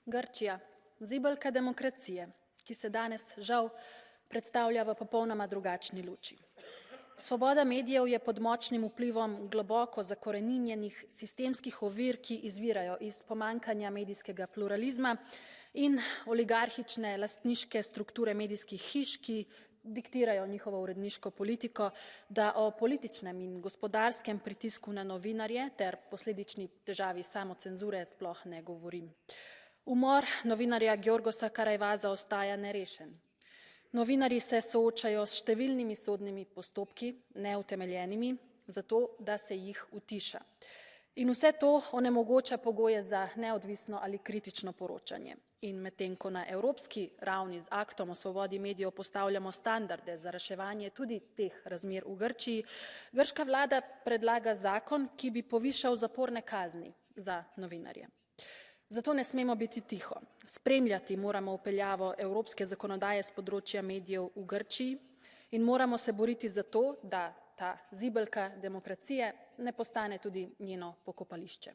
Grčija, zibelka demokracije, ki se danes žal predstavlja v popolnoma drugačni luči. Svoboda medijev je pod močnim vplivom globoko zakoreninjenih sistemskih ovir, ki izvirajo iz pomankanja medijskega pluralizma in oligarhične lastniške strukture medijskih hiš, ki diktirajo njihovo uredniško politiko, da o političnem in gospodarskem pritisku na novinarje ter posledični težavi samocenzure sploh ne govorim. Umor novinarja Giorgosa Karajvaza ostaja nerešen. Novinarji se soočajo s številnimi sodnimi postopki, neutemeljenimi, zato da se jih utiša. In vse to onemogoča pogoje za neodvisno ali kritično poročanje. In medtem ko na evropski ravni z aktom o svobodi medijev postavljamo standarde za reševanje tudi teh razmer v Grčiji, grška vlada predlaga zakon, ki bi povišal zaporne kazni za novinarje. Zato ne smemo biti tiho. Spremljati moramo vpeljavo evropske zakonodaje z področja medijev v Grčiji in moramo se boriti za to, da ta zibelka demokracije ne postane tudi njeno pokopališče.